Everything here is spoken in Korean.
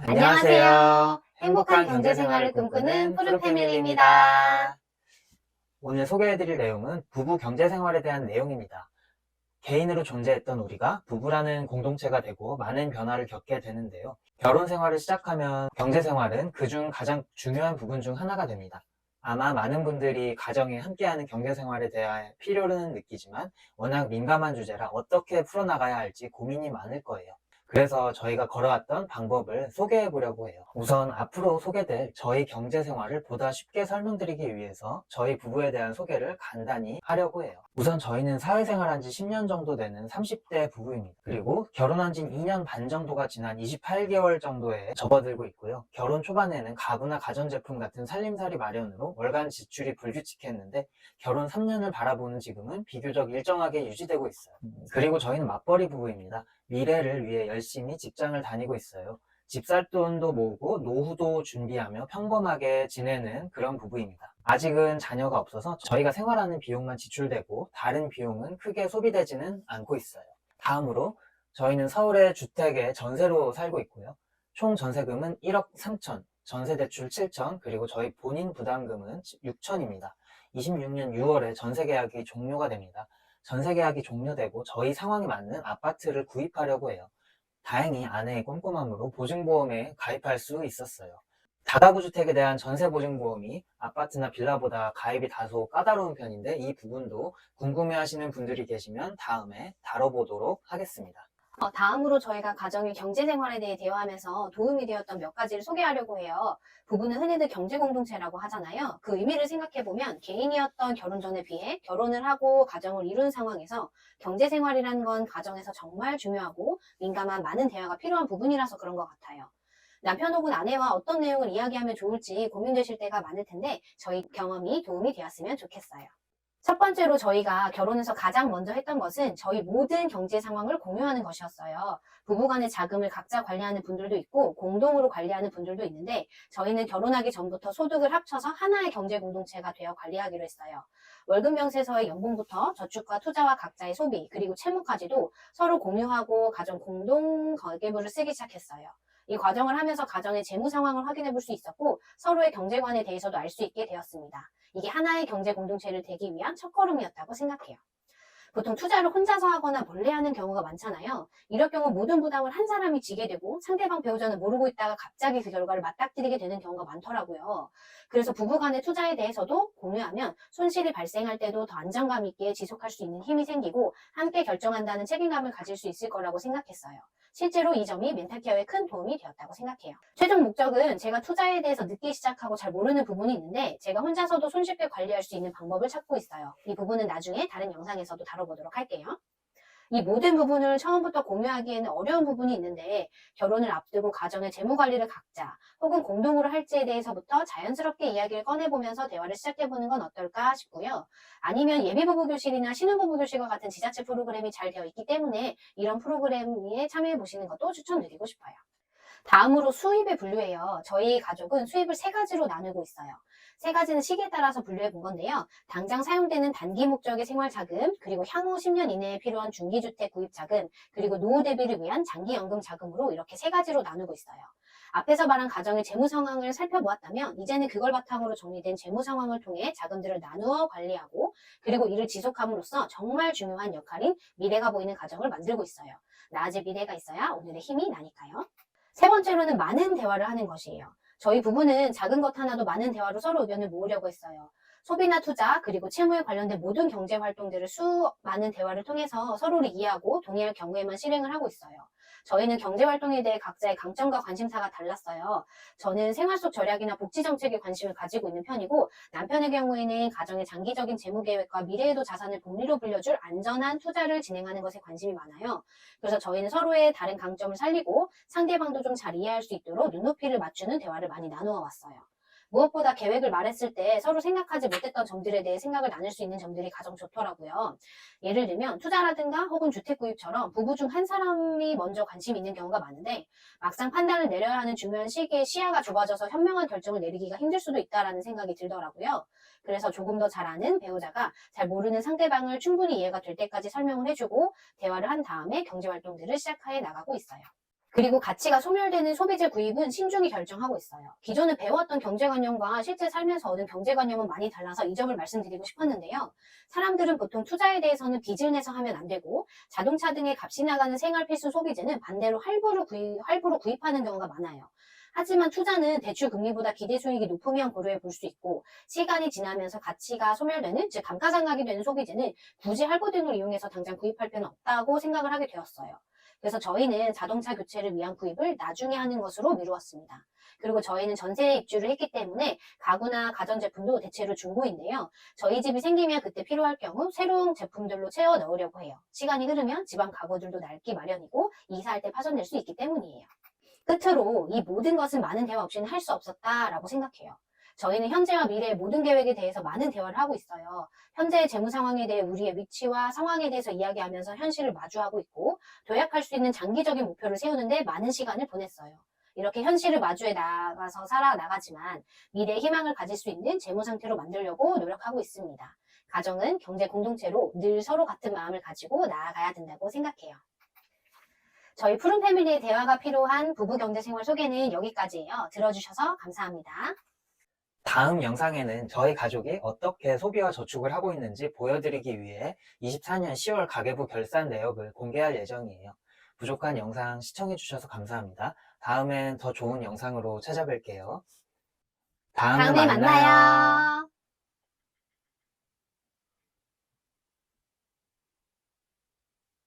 안녕하세요. 행복한 경제 생활을 꿈꾸는 푸른패밀리입니다. 오늘 소개해드릴 내용은 부부 경제 생활에 대한 내용입니다. 개인으로 존재했던 우리가 부부라는 공동체가 되고 많은 변화를 겪게 되는데요. 결혼 생활을 시작하면 경제 생활은 그중 가장 중요한 부분 중 하나가 됩니다. 아마 많은 분들이 가정에 함께하는 경제 생활에 대한 필요는 느끼지만 워낙 민감한 주제라 어떻게 풀어나가야 할지 고민이 많을 거예요. 그래서 저희가 걸어왔던 방법을 소개해 보려고 해요. 우선 앞으로 소개될 저희 경제 생활을 보다 쉽게 설명드리기 위해서 저희 부부에 대한 소개를 간단히 하려고 해요. 우선 저희는 사회생활한 지 10년 정도 되는 30대 부부입니다. 그리고 결혼한 지 2년 반 정도가 지난 28개월 정도에 접어들고 있고요. 결혼 초반에는 가구나 가전제품 같은 살림살이 마련으로 월간 지출이 불규칙했는데 결혼 3년을 바라보는 지금은 비교적 일정하게 유지되고 있어요. 그리고 저희는 맞벌이 부부입니다. 미래를 위해 열심히 직장을 다니고 있어요. 집 살 돈도 모으고 노후도 준비하며 평범하게 지내는 그런 부부입니다. 아직은 자녀가 없어서 저희가 생활하는 비용만 지출되고 다른 비용은 크게 소비되지는 않고 있어요. 다음으로 저희는 서울의 주택에 전세로 살고 있고요. 총 전세금은 1억 3천, 전세대출 7천, 그리고 저희 본인 부담금은 6천입니다. 26년 6월에 전세 계약이 종료가 됩니다. 전세 계약이 종료되고 저희 상황에 맞는 아파트를 구입하려고 해요. 다행히 아내의 꼼꼼함으로 보증보험에 가입할 수 있었어요. 다가구 주택에 대한 전세보증보험이 아파트나 빌라보다 가입이 다소 까다로운 편인데 이 부분도 궁금해하시는 분들이 계시면 다음에 다뤄보도록 하겠습니다. 다음으로 저희가 가정의 경제 생활에 대해 대화하면서 도움이 되었던 몇 가지를 소개하려고 해요. 부부는 흔히들 경제 공동체라고 하잖아요. 그 의미를 생각해보면 개인이었던 결혼 전에 비해 결혼을 하고 가정을 이룬 상황에서 경제 생활이라는 건 가정에서 정말 중요하고 민감한 많은 대화가 필요한 부분이라서 그런 것 같아요. 남편 혹은 아내와 어떤 내용을 이야기하면 좋을지 고민되실 때가 많을 텐데 저희 경험이 도움이 되었으면 좋겠어요. 첫 번째로 저희가 결혼해서 가장 먼저 했던 것은 저희 모든 경제 상황을 공유하는 것이었어요. 부부간의 자금을 각자 관리하는 분들도 있고 공동으로 관리하는 분들도 있는데 저희는 결혼하기 전부터 소득을 합쳐서 하나의 경제 공동체가 되어 관리하기로 했어요. 월급 명세서의 연봉부터 저축과 투자와 각자의 소비 그리고 채무까지도 서로 공유하고 가정 공동 가계부를 쓰기 시작했어요. 이 과정을 하면서 가정의 재무 상황을 확인해 볼 수 있었고 서로의 경제관에 대해서도 알 수 있게 되었습니다. 이게 하나의 경제 공동체를 되기 위한 첫걸음이었다고 생각해요. 보통 투자를 혼자서 하거나 몰래 하는 경우가 많잖아요. 이럴 경우 모든 부담을 한 사람이 지게 되고 상대방 배우자는 모르고 있다가 갑자기 그 결과를 맞닥뜨리게 되는 경우가 많더라고요. 그래서 부부간의 투자에 대해서도 공유하면 손실이 발생할 때도 더 안정감 있게 지속할 수 있는 힘이 생기고 함께 결정한다는 책임감을 가질 수 있을 거라고 생각했어요. 실제로 이 점이 멘탈 케어에 큰 도움이 되었다고 생각해요. 최종 목적은 제가 투자에 대해서 늦게 시작하고 잘 모르는 부분이 있는데 제가 혼자서도 손쉽게 관리할 수 있는 방법을 찾고 있어요. 이 부분은 나중에 다른 영상에서도 다뤄보도록 할게요. 이 모든 부분을 처음부터 공유하기에는 어려운 부분이 있는데 결혼을 앞두고 가정의 재무관리를 각자 혹은 공동으로 할지에 대해서부터 자연스럽게 이야기를 꺼내보면서 대화를 시작해보는 건 어떨까 싶고요. 아니면 예비부부 교실이나 신혼부부 교실과 같은 지자체 프로그램이 잘 되어 있기 때문에 이런 프로그램에 참여해보시는 것도 추천드리고 싶어요. 다음으로 수입을 분류해요. 저희 가족은 수입을 세 가지로 나누고 있어요. 세 가지는 시기에 따라서 분류해 본 건데요. 당장 사용되는 단기 목적의 생활자금, 그리고 향후 10년 이내에 필요한 중기주택 구입자금, 그리고 노후 대비를 위한 장기연금 자금으로 이렇게 세 가지로 나누고 있어요. 앞에서 말한 가정의 재무 상황을 살펴보았다면 이제는 그걸 바탕으로 정리된 재무 상황을 통해 자금들을 나누어 관리하고 그리고 이를 지속함으로써 정말 중요한 역할인 미래가 보이는 가정을 만들고 있어요. 나아질 미래가 있어야 오늘의 힘이 나니까요. 세 번째로는 많은 대화를 하는 것이에요. 저희 부부는 작은 것 하나도 많은 대화로 서로 의견을 모으려고 했어요. 소비나 투자 그리고 채무에 관련된 모든 경제 활동들을 수많은 대화를 통해서 서로를 이해하고 동의할 경우에만 실행을 하고 있어요. 저희는 경제 활동에 대해 각자의 강점과 관심사가 달랐어요. 저는 생활 속 절약이나 복지 정책에 관심을 가지고 있는 편이고 남편의 경우에는 가정의 장기적인 재무 계획과 미래에도 자산을 복리로 불려줄 안전한 투자를 진행하는 것에 관심이 많아요. 그래서 저희는 서로의 다른 강점을 살리고 상대방도 좀 잘 이해할 수 있도록 눈높이를 맞추는 대화를 많이 나누어 왔어요. 무엇보다 계획을 말했을 때 서로 생각하지 못했던 점들에 대해 생각을 나눌 수 있는 점들이 가장 좋더라고요. 예를 들면 투자라든가 혹은 주택 구입처럼 부부 중 한 사람이 먼저 관심이 있는 경우가 많은데 막상 판단을 내려야 하는 중요한 시기에 시야가 좁아져서 현명한 결정을 내리기가 힘들 수도 있다라는 생각이 들더라고요. 그래서 조금 더 잘 아는 배우자가 잘 모르는 상대방을 충분히 이해가 될 때까지 설명을 해주고 대화를 한 다음에 경제활동들을 시작해 나가고 있어요. 그리고 가치가 소멸되는 소비재 구입은 신중히 결정하고 있어요. 기존에 배웠던 경제관념과 실제 삶에서 얻은 경제관념은 많이 달라서 이 점을 말씀드리고 싶었는데요. 사람들은 보통 투자에 대해서는 빚을 내서 하면 안 되고 자동차 등의 값이 나가는 생활 필수 소비재는 반대로 할부로 구입하는 경우가 많아요. 하지만 투자는 대출 금리보다 기대 수익이 높으면 고려해 볼 수 있고 시간이 지나면서 가치가 소멸되는, 즉 감가상각이 되는 소비재는 굳이 할부 등을 이용해서 당장 구입할 필요는 없다고 생각을 하게 되었어요. 그래서 저희는 자동차 교체를 위한 구입을 나중에 하는 것으로 미루었습니다. 그리고 저희는 전세 입주를 했기 때문에 가구나 가전제품도 대체로 중고인데요. 저희 집이 생기면 그때 필요할 경우 새로운 제품들로 채워 넣으려고 해요. 시간이 흐르면 집안 가구들도 낡기 마련이고 이사할 때 파손될 수 있기 때문이에요. 끝으로 이 모든 것은 많은 대화 없이는 할 수 없었다라고 생각해요. 저희는 현재와 미래의 모든 계획에 대해서 많은 대화를 하고 있어요. 현재의 재무 상황에 대해 우리의 위치와 상황에 대해서 이야기하면서 현실을 마주하고 있고 도약할 수 있는 장기적인 목표를 세우는데 많은 시간을 보냈어요. 이렇게 현실을 마주해 나가서 살아나가지만 미래의 희망을 가질 수 있는 재무 상태로 만들려고 노력하고 있습니다. 가정은 경제 공동체로 늘 서로 같은 마음을 가지고 나아가야 된다고 생각해요. 저희 푸른 패밀리의 대화가 필요한 부부 경제 생활 소개는 여기까지예요. 들어주셔서 감사합니다. 다음 영상에는 저희 가족이 어떻게 소비와 저축을 하고 있는지 보여드리기 위해 24년 10월 가계부 결산 내역을 공개할 예정이에요. 부족한 영상 시청해주셔서 감사합니다. 다음엔 더 좋은 영상으로 찾아뵐게요. 다음에 다음에 만나요.